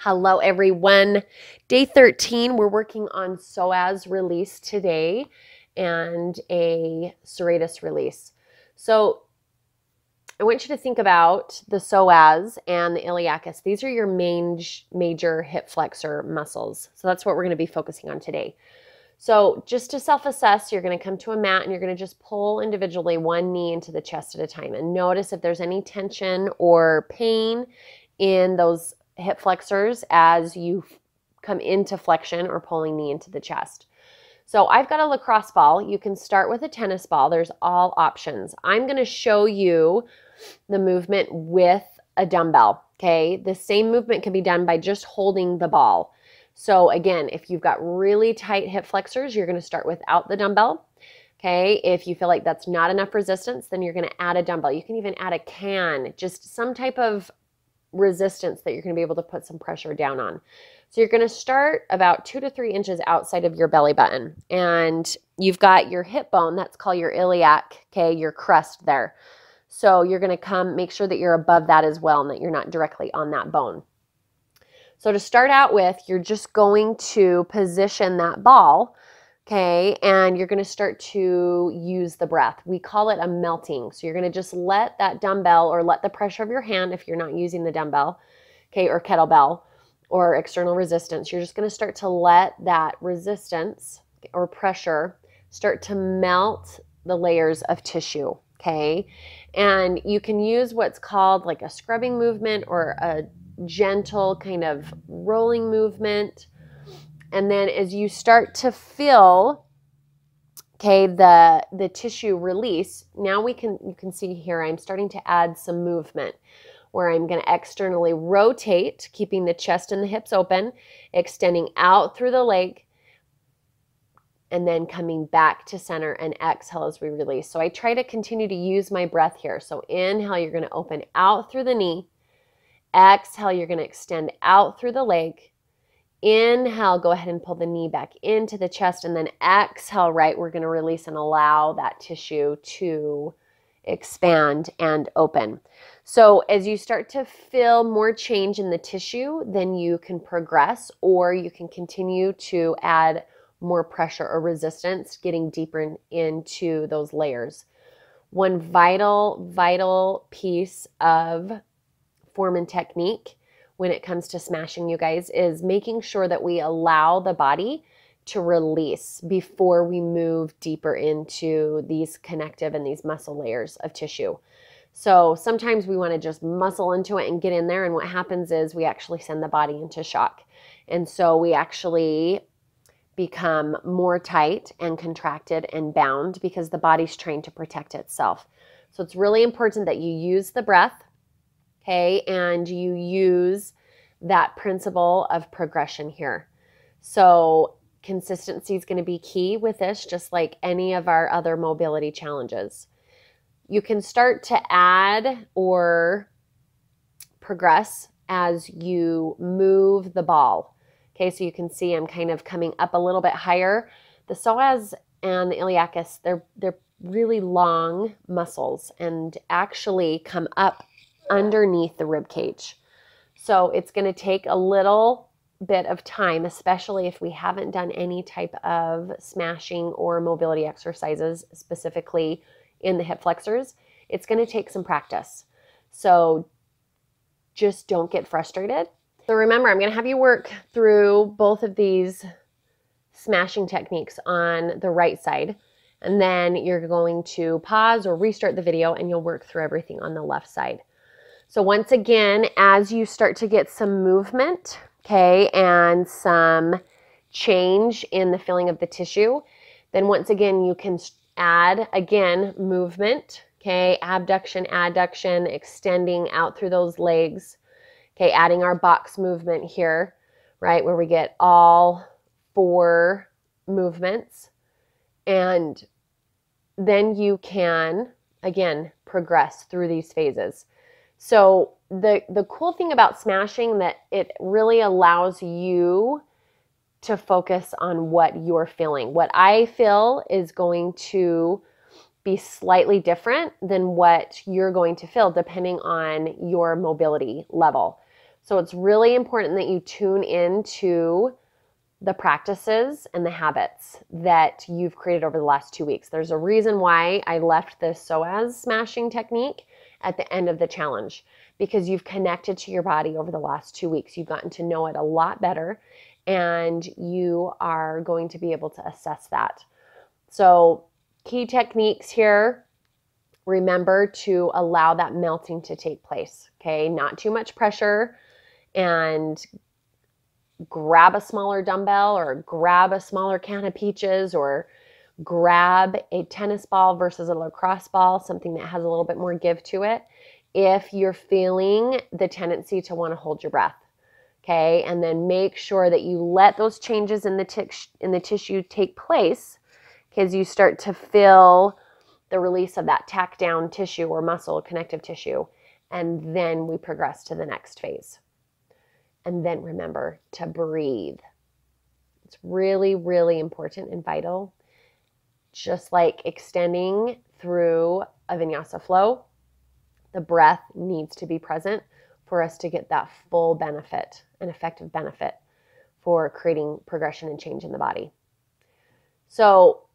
Hello everyone. Day 13, we're working on psoas release today and a serratus release. So I want you to think about the psoas and the iliacus. These are your major hip flexor muscles. So that's what we're going to be focusing on today. So just to self-assess, you're going to come to a mat and you're going to just pull individually one knee into the chest at a time. And notice if there's any tension or pain in those hip flexors as you come into flexion or pulling knee into the chest. So I've got a lacrosse ball. You can start with a tennis ball. There's all options. I'm going to show you the movement with a dumbbell. Okay. The same movement can be done by just holding the ball. So again, if you've got really tight hip flexors, you're going to start without the dumbbell. Okay. If you feel like that's not enough resistance, then you're going to add a dumbbell. You can even add a can, just some type of resistance that you're going to be able to put some pressure down on. So you're going to start about 2 to 3 inches outside of your belly button. And you've got your hip bone, that's called your iliac, okay, your crust there. So you're going to make sure that you're above that as well and that you're not directly on that bone. So to start out with, you're just going to position that ball, okay, and you're going to start to use the breath. We call it a melting. So you're going to just let that dumbbell or let the pressure of your hand, if you're not using the dumbbell, okay, or kettlebell or external resistance, you're just going to start to let that resistance or pressure start to melt the layers of tissue, okay? And you can use what's called like a scrubbing movement or a gentle kind of rolling movement. And then as you start to feel, okay, the tissue release, now you can see here I'm starting to add some movement where I'm going to externally rotate, keeping the chest and the hips open, extending out through the leg, and then coming back to center and exhale as we release. So I try to continue to use my breath here. So inhale, you're going to open out through the knee. Exhale, you're going to extend out through the leg. Inhale, go ahead and pull the knee back into the chest, and then exhale, right, we're going to release and allow that tissue to expand and open. So as you start to feel more change in the tissue, then you can progress or you can continue to add more pressure or resistance, getting deeper into those layers. One vital piece of form and technique when it comes to smashing, you guys, is making sure that we allow the body to release before we move deeper into these connective and these muscle layers of tissue. So sometimes we want to just muscle into it and get in there, and what happens is we actually send the body into shock. And so we actually become more tight and contracted and bound because the body's trying to protect itself. So it's really important that you use the breath, okay, and you use that principle of progression here. So consistency is going to be key with this, just like any of our other mobility challenges. You can start to add or progress as you move the ball. Okay, so you can see I'm kind of coming up a little bit higher. The psoas and the iliacus, they're really long muscles and actually come up underneath the rib cage. So it's going to take a little bit of time, especially if we haven't done any type of smashing or mobility exercises specifically in the hip flexors. It's going to take some practice. So just don't get frustrated. So remember, I'm going to have you work through both of these smashing techniques on the right side, and then you're going to pause or restart the video and you'll work through everything on the left side. So once again, as you start to get some movement, okay, and some change in the feeling of the tissue, then once again, you can add, again, movement, okay, abduction, adduction, extending out through those legs, okay, adding our box movement here, right, where we get all 4 movements. And then you can, again, progress through these phases. So the cool thing about smashing that it really allows you to focus on what you're feeling. What I feel is going to be slightly different than what you're going to feel depending on your mobility level. So it's really important that you tune into the practices and the habits that you've created over the last 2 weeks. There's a reason why I left the psoas smashing technique at the end of the challenge, because you've connected to your body over the last 2 weeks. You've gotten to know it a lot better, and you are going to be able to assess that. So key techniques here, remember to allow that melting to take place, okay? Not too much pressure, and grab a smaller dumbbell or grab a smaller can of peaches or grab a tennis ball versus a lacrosse ball, something that has a little bit more give to it, if you're feeling the tendency to want to hold your breath. Okay, and then make sure that you let those changes in the tissue take place, because you start to feel the release of that tack down tissue or muscle, connective tissue, and then we progress to the next phase. And then remember to breathe. It's really, really important and vital. Just like extending through a vinyasa flow, the breath needs to be present for us to get that full benefit, an effective benefit for creating progression and change in the body. So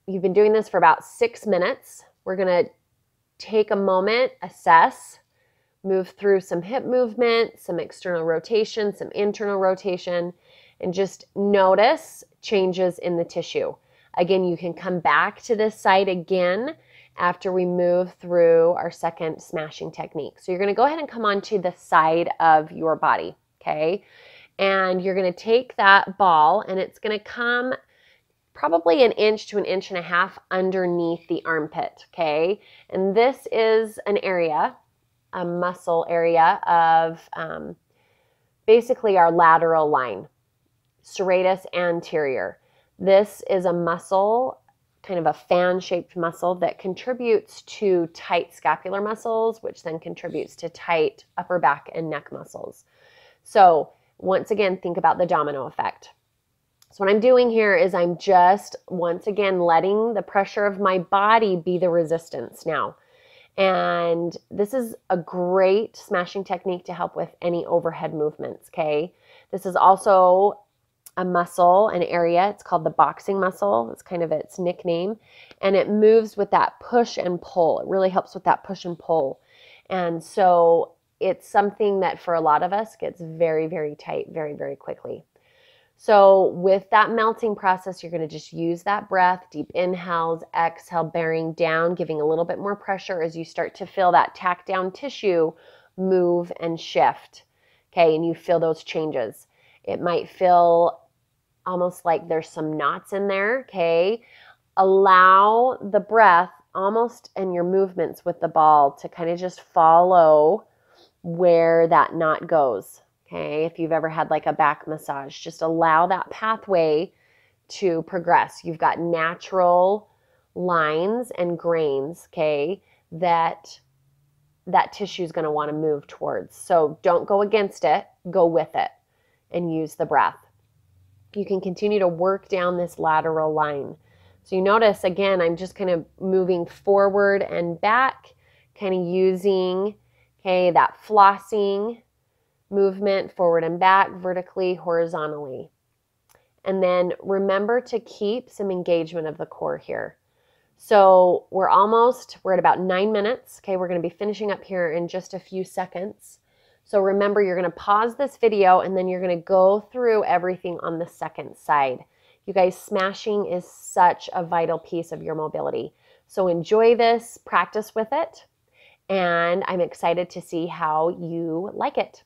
you've been doing this for about 6 minutes. We're going to take a moment, assess, move through some hip movement, some external rotation, some internal rotation, and just notice changes in the tissue. Again, you can come back to this side again after we move through our second smashing technique. So you're going to go ahead and come onto the side of your body, okay? And you're going to take that ball, and it's going to come probably 1 inch to 1.5 inches underneath the armpit, okay? And this is an area, a muscle area of basically our lateral line, serratus anterior. This is a muscle, kind of a fan-shaped muscle that contributes to tight scapular muscles, which then contributes to tight upper back and neck muscles. So once again, think about the domino effect. So what I'm doing here is I'm just, once again, letting the pressure of my body be the resistance now. And this is a great smashing technique to help with any overhead movements, okay? This is also a muscle, an area. It's called the boxing muscle. It's kind of its nickname. And it moves with that push and pull. It really helps with that push and pull. And so it's something that for a lot of us gets very, very tight very, very quickly. So with that melting process, you're going to just use that breath, deep inhales, exhale, bearing down, giving a little bit more pressure as you start to feel that tack down tissue move and shift. Okay, and you feel those changes. It might feel almost like there's some knots in there, okay? Allow the breath almost in your movements with the ball to kind of just follow where that knot goes. Okay, if you've ever had like a back massage, just allow that pathway to progress. You've got natural lines and grains, okay, that tissue is going to want to move towards. So don't go against it, go with it and use the breath. You can continue to work down this lateral line. So you notice, again, I'm just kind of moving forward and back, kind of using, okay, that flossing movement forward and back, vertically, horizontally. And then remember to keep some engagement of the core here. So we're at about 9 minutes. Okay, we're going to be finishing up here in just a few seconds. So remember, you're going to pause this video and then you're going to go through everything on the second side. You guys, smashing is such a vital piece of your mobility. So enjoy this, practice with it, and I'm excited to see how you like it.